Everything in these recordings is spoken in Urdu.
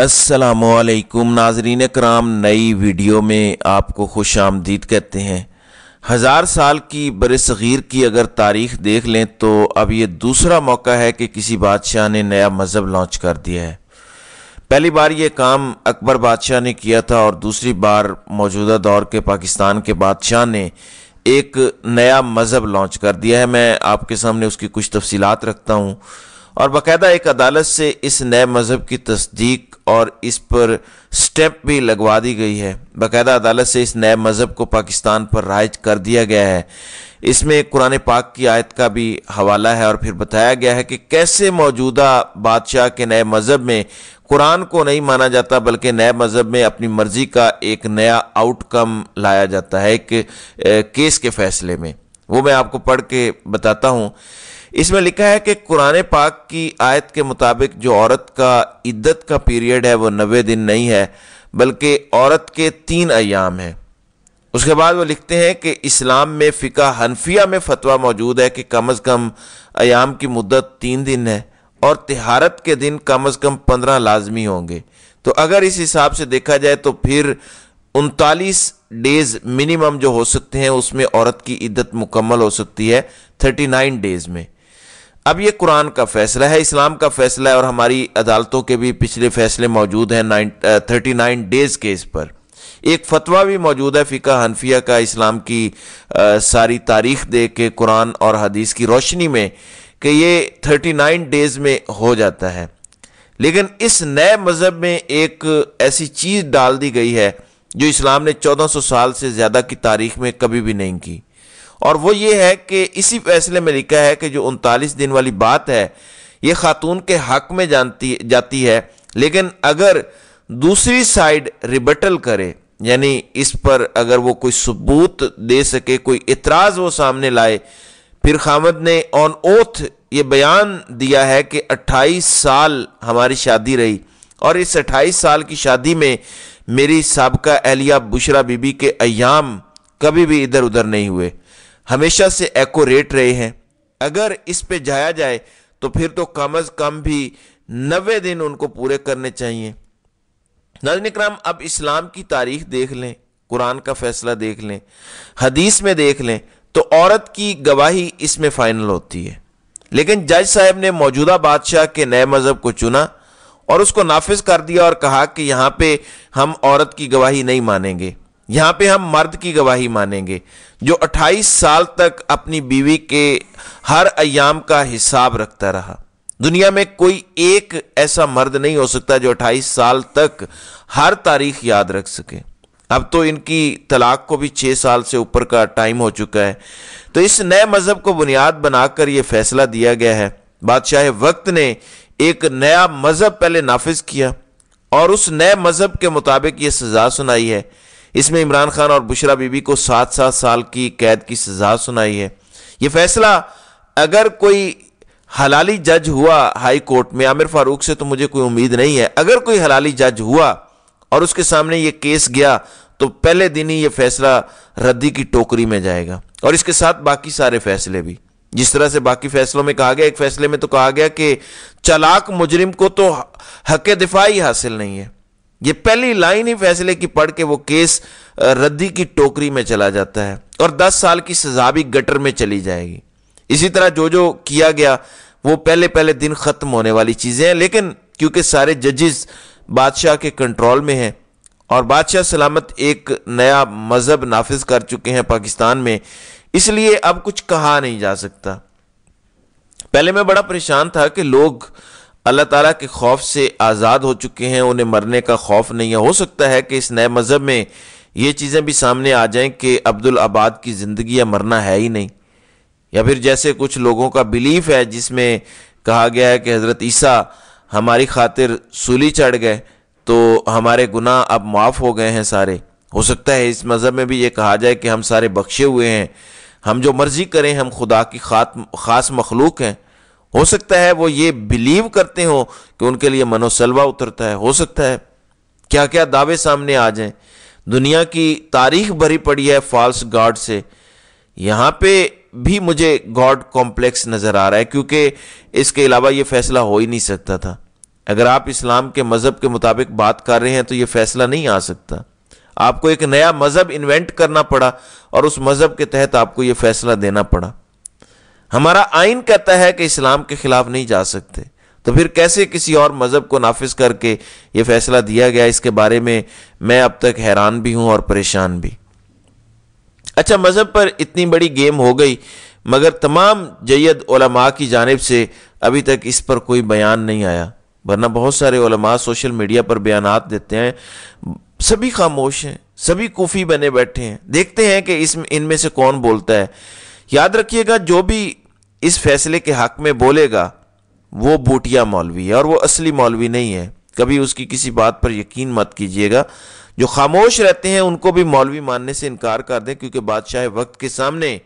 السلام علیکم ناظرین کرام، نئی ویڈیو میں آپ کو خوش آمدید کہتے ہیں۔ 1000 سال کی برصغیر کی اگر تاریخ دیکھ لیں تو اب یہ دوسرا موقع ہے کہ کسی بادشاہ نے نیا مذہب لانچ کر دیا ہے۔ پہلی بار یہ کام اکبر بادشاہ نے کیا تھا اور دوسری بار موجودہ دور کے پاکستان کے بادشاہ نے ایک نیا مذہب لانچ کر دیا ہے۔ میں آپ کے سامنے اس کی کچھ تفصیلات رکھتا ہوں اور باقاعدہ ایک عدالت سے اس نئے مذہب کی تصدیق اور اس پر سٹیمپ بھی لگوا دی گئی ہے۔ باقاعدہ عدالت سے اس نئے مذہب کو پاکستان پر رائج کر دیا گیا ہے۔ اس میں قرآن پاک کی آیت کا بھی حوالہ ہے اور پھر بتایا گیا ہے کہ کیسے موجودہ بادشاہ کے نئے مذہب میں قرآن کو نہیں مانا جاتا بلکہ نئے مذہب میں اپنی مرضی کا ایک نیا آؤٹ کم لایا جاتا ہے ایک کیس کے فیصلے میں۔ وہ میں آپ کو پڑھ کے بتاتا ہوں۔ اس میں لکھا ہے کہ قرآن پاک کی آیت کے مطابق جو عورت کا عدت کا پیریڈ ہے وہ 90 دن نہیں ہے بلکہ عورت کے 3 ایام ہیں۔ اس کے بعد وہ لکھتے ہیں کہ اسلام میں فقہ حنفیہ میں فتویٰ موجود ہے کہ کم از کم ایام کی مدت 3 دن ہے اور طہارت کے دن کم از کم 15 لازمی ہوں گے۔ تو اگر اس حساب سے دیکھا جائے تو پھر 39 ڈیز منیمم جو ہو سکتے ہیں اس میں عورت کی عدت مکمل ہو سکتی ہے 39 ڈیز میں۔ اب یہ قرآن کا فیصلہ ہے، اسلام کا فیصلہ ہے اور ہماری عدالتوں کے بھی پچھلے فیصلے موجود ہیں 39 ڈیز کے اس پر۔ ایک فتویٰ بھی موجود ہے فقہ حنفیہ کا اسلام کی ساری تاریخ دیکھ کے قرآن اور حدیث کی روشنی میں کہ یہ 39 ڈیز میں ہو جاتا ہے۔ لیکن اس نئے مذہب میں ایک ایسی چیز ڈال دی گئی ہے جو اسلام نے 1400 سال سے زیادہ کی تاریخ میں کبھی بھی نہیں کی، اور وہ یہ ہے کہ اسی فیصلے میں لکھا ہے کہ جو 39 دن والی بات ہے یہ خاتون کے حق میں جاتی ہے، لیکن اگر دوسری سائیڈ ریبٹل کرے یعنی اس پر اگر وہ کوئی ثبوت دے سکے، کوئی اعتراض وہ سامنے لائے، پھر خامد نے آن اوتھ یہ بیان دیا ہے کہ 28 سال ہماری شادی رہی اور اس 28 سال کی شادی میں میری سابقہ اہلیہ بشرا بی بی کے ایام کبھی بھی ادھر ادھر نہیں ہوئے، ہمیشہ سے ایکوریٹ رہے ہیں، اگر اس پہ جایا جائے تو پھر تو کم از کم بھی 90 دن ان کو پورے کرنے چاہیے۔ ناظرین کرام، اب اسلام کی تاریخ دیکھ لیں، قرآن کا فیصلہ دیکھ لیں، حدیث میں دیکھ لیں تو عورت کی گواہی اس میں فائنل ہوتی ہے، لیکن جج صاحب نے موجودہ بادشاہ کے نئے مذہب کو چنا اور اس کو نافذ کر دیا اور کہا کہ یہاں پہ ہم عورت کی گواہی نہیں مانیں گے، یہاں پہ ہم مرد کی گواہی مانیں گے جو 28 سال تک اپنی بیوی کے ہر ایام کا حساب رکھتا رہا۔ دنیا میں کوئی ایک ایسا مرد نہیں ہو سکتا جو 28 سال تک ہر تاریخ یاد رکھ سکے۔ اب تو ان کی طلاق کو بھی 6 سال سے اوپر کا ٹائم ہو چکا ہے۔ تو اس نئے مذہب کو بنیاد بنا کر یہ فیصلہ دیا گیا ہے۔ بادشاہ وقت نے ایک نیا مذہب پہلے نافذ کیا اور اس نئے مذہب کے مطابق یہ سزا سنائی ہے۔ اس میں عمران خان اور بشرا بی بی کو 7 سال کی قید کی سزا سنائی ہے۔ یہ فیصلہ اگر کوئی حلالی جج ہوا ہائی کورٹ میں، عامر فاروق سے تو مجھے کوئی امید نہیں ہے، اگر کوئی حلالی جج ہوا اور اس کے سامنے یہ کیس گیا تو پہلے دن ہی یہ فیصلہ ردی کی ٹوکری میں جائے گا، اور اس کے ساتھ باقی سارے فیصلے بھی۔ جس طرح سے باقی فیصلوں میں کہا گیا، ایک فیصلے میں تو کہا گیا کہ چالاک مجرم کو تو حق دفاع ہی حاصل نہیں ہے، یہ پہلی لائن ہی فیصلے کی پڑھ کے وہ کیس ردی کی ٹوکری میں چلا جاتا ہے اور 10 سال کی سزا بھی گٹر میں چلی جائے گی۔ اسی طرح جو کیا گیا وہ پہلے دن ختم ہونے والی چیزیں ہیں، لیکن کیونکہ سارے ججز بادشاہ کے کنٹرول میں ہیں اور بادشاہ سلامت ایک نیا مذہب نافذ کر چکے ہیں پاکستان میں، اس لیے اب کچھ کہا نہیں جا سکتا۔ پہلے میں بڑا پریشان تھا کہ لوگ اللہ تعالیٰ کے خوف سے آزاد ہو چکے ہیں، انہیں مرنے کا خوف نہیں ہے۔ ہو سکتا ہے کہ اس نئے مذہب میں یہ چیزیں بھی سامنے آ جائیں کہ عبدالآباد کی زندگی یا مرنا ہے ہی نہیں، یا پھر جیسے کچھ لوگوں کا بلیف ہے جس میں کہا گیا ہے کہ حضرت عیسیٰ ہماری خاطر سولی چڑھ گئے تو ہمارے گناہ اب معاف ہو گئے ہیں سارے۔ ہو سکتا ہے اس مذہب میں بھی یہ کہا جائے کہ ہم سارے بخشے ہوئے ہیں، ہم جو مرضی کریں، ہم خدا کی خاص مخلوق ہیں۔ ہو سکتا ہے وہ یہ بلیو کرتے ہوں کہ ان کے لیے منو سلوہ اترتا ہے، ہو سکتا ہے کیا کیا دعوے سامنے آ جائیں۔ دنیا کی تاریخ بھری پڑی ہے فالس گاڈ سے، یہاں پہ بھی مجھے گاڈ کمپلیکس نظر آ رہا ہے کیونکہ اس کے علاوہ یہ فیصلہ ہو ہی نہیں سکتا تھا۔ اگر آپ اسلام کے مذہب کے مطابق بات کر رہے ہیں تو یہ فیصلہ نہیں آ سکتا. آپ کو ایک نیا مذہب انوینٹ کرنا پڑا اور اس مذہب کے تحت آپ کو یہ فیصلہ دینا پڑا. ہمارا آئین کہتا ہے کہ اسلام کے خلاف نہیں جا سکتے، تو پھر کیسے کسی اور مذہب کو نافذ کر کے یہ فیصلہ دیا گیا؟ اس کے بارے میں اب تک حیران بھی ہوں اور پریشان بھی. اچھا، مذہب پر اتنی بڑی گیم ہو گئی، مگر تمام جید علماء کی جانب سے ابھی تک اس پر کوئی بیان نہیں آیا. ورنہ بہت سارے علماء سوشل میڈیا پر بیانات دیتے ہیں، سبھی خاموش ہیں، سبھی کوفی بنے بیٹھے ہیں. دیکھتے ہیں کہ ان میں سے کون بولتا ہے. یاد رکھیے گا، جو بھی اس فیصلے کے حق میں بولے گا وہ بوٹیا مولوی ہے اور وہ اصلی مولوی نہیں ہے. کبھی اس کی کسی بات پر یقین مت کیجیے گا. جو خاموش رہتے ہیں ان کو بھی مولوی ماننے سے انکار کر دیں، کیونکہ بادشاہ وقت کے سامنے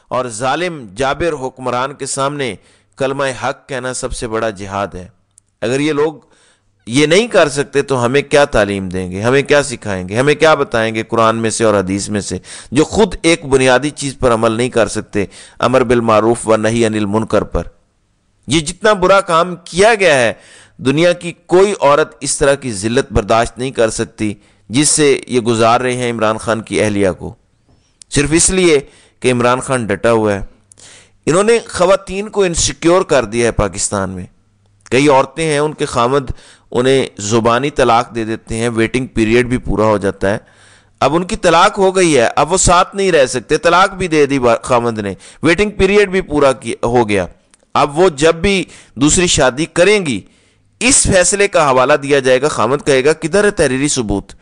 اور ظالم جابر حکمران کے سامنے کلمہ حق کہنا سب سے بڑا جہاد ہے. اگر یہ لوگ یہ نہیں کر سکتے تو ہمیں کیا تعلیم دیں گے، ہمیں کیا سکھائیں گے، ہمیں کیا بتائیں گے قرآن میں سے اور حدیث میں سے، جو خود ایک بنیادی چیز پر عمل نہیں کر سکتے، امر بالمعروف و نہی عن المنکر پر. یہ جتنا برا کام کیا گیا ہے، دنیا کی کوئی عورت اس طرح کی ذلت برداشت نہیں کر سکتی جس سے یہ گزار رہے ہیں عمران خان کی اہلیہ کو، صرف اس لیے کہ عمران خان ڈٹا ہوا ہے. انہوں نے خواتین کو انسیکیور کر دیا ہے پاکستان میں. کئی عورتیں ہیں، ان کے خامد انہیں زبانی طلاق دے دیتے ہیں، ویٹنگ پیریڈ بھی پورا ہو جاتا ہے. اب ان کی طلاق ہو گئی ہے، اب وہ ساتھ نہیں رہ سکتے، طلاق بھی دے دی خامد نے، ویٹنگ پیریڈ بھی پورا ہو گیا. اب وہ جب بھی دوسری شادی کریں گی اس فیصلے کا حوالہ دیا جائے گا. خامد کہے گا کدھر ہے تحریری ثبوت،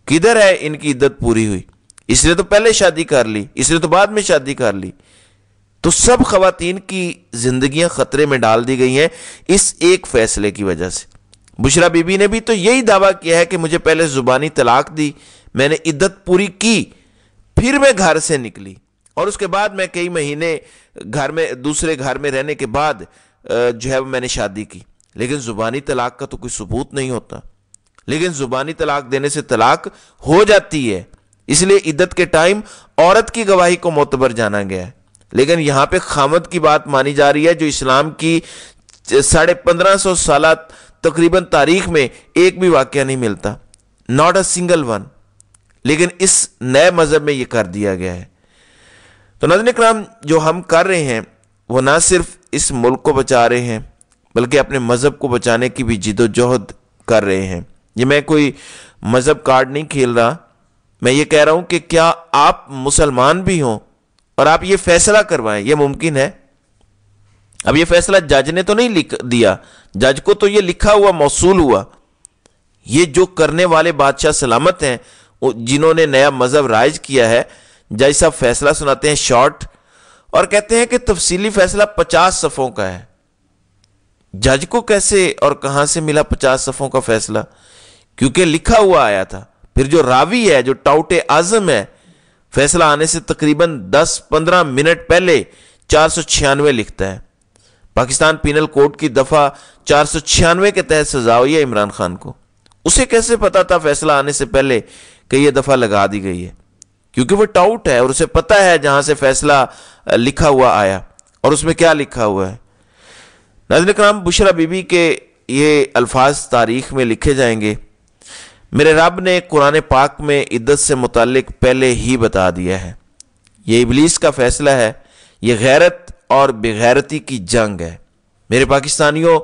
کدھر ہے ان کی عدت پوری ہوئی، اس نے تو پہلے شادی کر لی، اس نے تو بعد میں شادی کر لی. تو سب خواتین کی زندگیاں خطرے میں ڈال دی گئی ہیں اس ایک فیصلے کی وجہ سے. بشرا بی بی نے بھی تو یہی دعویٰ کیا ہے کہ مجھے پہلے زبانی طلاق دی، میں نے عدت پوری کی، پھر میں گھر سے نکلی اور اس کے بعد میں کئی مہینے دوسرے گھر میں رہنے کے بعد جو ہے میں نے شادی کی. لیکن زبانی طلاق کا تو کوئی ثبوت نہیں ہوتا. لیکن زبانی طلاق دینے سے طلاق ہو جاتی ہے، اس لیے عدت کے ٹائم عورت کی گواہی کو معتبر جانا گیا ہے. لیکن یہاں پہ خامد کی بات مانی جا رہی ہے جو اسلام کی 1550 سالہ تقریباً تاریخ میں ایک بھی واقعہ نہیں ملتا، not a single one. لیکن اس نئے مذہب میں یہ کر دیا گیا ہے. تو ناظرین کرام، جو ہم کر رہے ہیں وہ نہ صرف اس ملک کو بچا رہے ہیں بلکہ اپنے مذہب کو بچانے کی بھی جد و جہد کر رہے ہیں. یہ میں کوئی مذہب کارڈ نہیں کھیل رہا، میں یہ کہہ رہا ہوں کہ کیا آپ مسلمان بھی ہوں اور آپ یہ فیصلہ کروائیں؟ یہ ممکن ہے. اب یہ فیصلہ جج نے تو نہیں لکھ دیا، جج کو تو یہ لکھا ہوا موصول ہوا. یہ جو کرنے والے بادشاہ سلامت ہیں جنہوں نے نیا مذہب رائج کیا ہے، جج صاحب فیصلہ سناتے ہیں شارٹ اور کہتے ہیں کہ تفصیلی فیصلہ 50 صفحوں کا ہے. جج کو کیسے اور کہاں سے ملا 50 صفحوں کا فیصلہ؟ کیونکہ لکھا ہوا آیا تھا. پھر جو راوی ہے، جو ٹاؤٹ اعظم ہے، فیصلہ آنے سے تقریباً 10-15 منٹ پہلے 496 لکھتا ہے. پاکستان پینل کوڈ کی دفعہ 496 کے تحت سزا ہوئی ہے عمران خان کو. اسے کیسے پتا تھا فیصلہ آنے سے پہلے کہ یہ دفعہ لگا دی گئی ہے؟ کیونکہ وہ ٹاؤٹ ہے اور اسے پتا ہے جہاں سے فیصلہ لکھا ہوا آیا اور اس میں کیا لکھا ہوا ہے. ناظرین کرام، بشرا بی بی کے یہ الفاظ تاریخ میں لکھے جائیں گے. میرے رب نے قرآن پاک میں عدت سے متعلق پہلے ہی بتا دیا ہے. یہ ابلیس کا فیصلہ ہے، یہ غیرت اور بغیرتی کی جنگ ہے. میرے پاکستانیوں،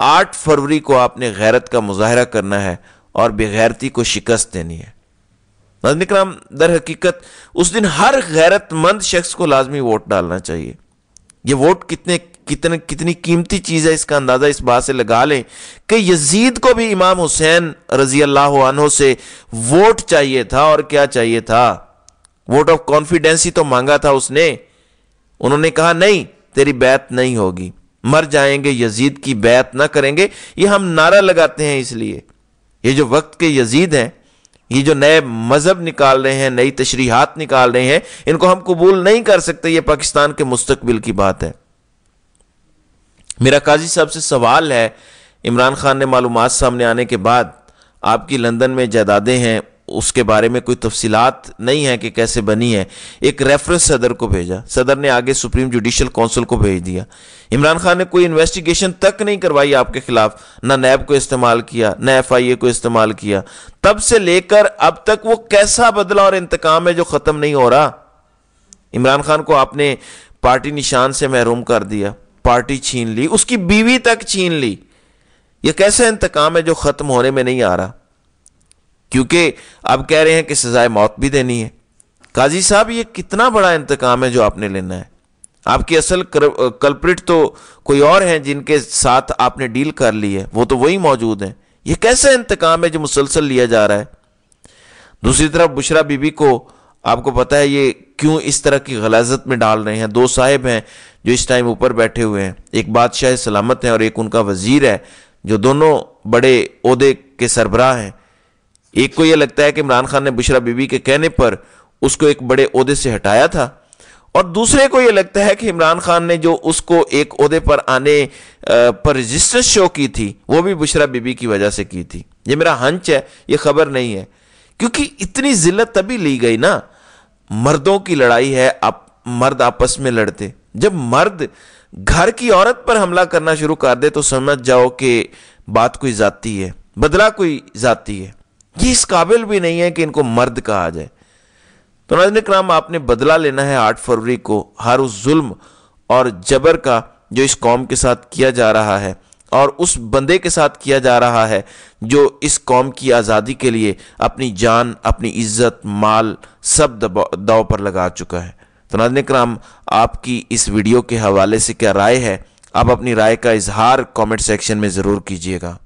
8 فروری کو آپ نے غیرت کا مظاہرہ کرنا ہے اور بغیرتی کو شکست دینی ہے. ناظرین کرام، در حقیقت اس دن ہر غیرت مند شخص کو لازمی ووٹ ڈالنا چاہیے. یہ ووٹ کتنی قیمتی چیز ہے، اس کا اندازہ اس بات سے لگا لیں کہ یزید کو بھی امام حسین رضی اللہ عنہ سے ووٹ چاہیے تھا. اور کیا چاہیے تھا؟ ووٹ آف کانفیڈنس ہی تو مانگا تھا اس نے. انہوں نے کہا نہیں، تیری بیعت نہیں ہوگی، مر جائیں گے، یزید کی بیعت نہ کریں گے. یہ ہم نعرہ لگاتے ہیں اس لیے. یہ جو وقت کے یزید ہیں، یہ جو نئے مذہب نکال رہے ہیں، نئی تشریحات نکال رہے ہیں، ان کو ہم قبول نہیں کر سکتے. یہ پاکستان کے مستقبل کی بات ہے. میرا قاضی صاحب سے سوال ہے، عمران خان نے معلومات سامنے آنے کے بعد آپ کی لندن میں جائیدادیں ہیں، اس کے بارے میں کوئی تفصیلات نہیں ہیں کہ کیسے بنی ہے، ایک ریفرنس صدر کو بھیجا، صدر نے آگے سپریم جوڈیشل کونسل کو بھیج دیا۔ عمران خان نے کوئی انویسٹیگیشن تک نہیں کروائی آپ کے خلاف، نہ نیب کو استعمال کیا، نہ FIA کو استعمال کیا۔ تب سے لے کر اب تک وہ کیسا بدلہ اور انتقام ہے جو ختم نہیں ہو رہا۔ عمران خان کو آپ نے پارٹی نشان سے محروم کر دیا، پارٹی چھین لی، اس کی بیوی تک چھین لی۔ یہ کیسا انتقام ہے جو ختم ہونے میں نہیں آ رہا؟ کیونکہ اب کہہ رہے ہیں کہ سزائے موت بھی دینی ہے۔ قاضی صاحب یہ کتنا بڑا انتقام ہے جو آپ نے لینا ہے؟ آپ کی اصل کلپریٹ تو کوئی اور ہیں جن کے ساتھ آپ نے ڈیل کر لی ہے، وہ تو وہی موجود ہیں۔ یہ کیسا انتقام ہے جو مسلسل لیا جا رہا ہے؟ دوسری طرف بشرا بی بی کو آپ کو پتا ہے یہ کیوں اس طرح کی غلاظت میں ڈال رہے ہیں؟ دو صاحب ہیں جو اس ٹائم اوپر بیٹھے ہوئے ہیں، ایک بادشاہ سلامت ہیں اور ایک ان کا وزیر ہے جو دونوں بڑے عہدے کے سربراہ ہیں۔ ایک کو یہ لگتا ہے کہ عمران خان نے بشرا بی بی کے کہنے پر اس کو ایک بڑے عہدے سے ہٹایا تھا، اور دوسرے کو یہ لگتا ہے کہ عمران خان نے جو اس کو ایک عہدے پر آنے پر ریزسٹنس شو کی تھی وہ بھی بشرا بی بی کی وجہ سے کی تھی۔ یہ میرا ہنچ ہے، یہ خبر نہیں ہے، کیونکہ اتنی ذلت تبھی لی گئی نا۔ مردوں کی لڑائی ہے، مرد آپس میں لڑتے، جب مرد گھر کی عورت پر حملہ کرنا شروع کر دے تو سمجھ جاؤ کہ بات کوئی ذاتی ہے، بدلہ کوئی ذاتی ہے۔ یہ اس قابل بھی نہیں ہے کہ ان کو مرد کہا جائے۔ تو ناظرین کرام، آپ نے بدلہ لینا ہے 8 فروری کو ہر اس ظلم اور جبر کا جو اس قوم کے ساتھ کیا جا رہا ہے، اور اس بندے کے ساتھ کیا جا رہا ہے جو اس قوم کی آزادی کے لیے اپنی جان، اپنی عزت، مال سب داؤ پر لگا چکا ہے۔ تو ناظرین کرام، آپ کی اس ویڈیو کے حوالے سے کیا رائے ہے؟ آپ اپنی رائے کا اظہار کامنٹ سیکشن میں ضرور کیجیے گا۔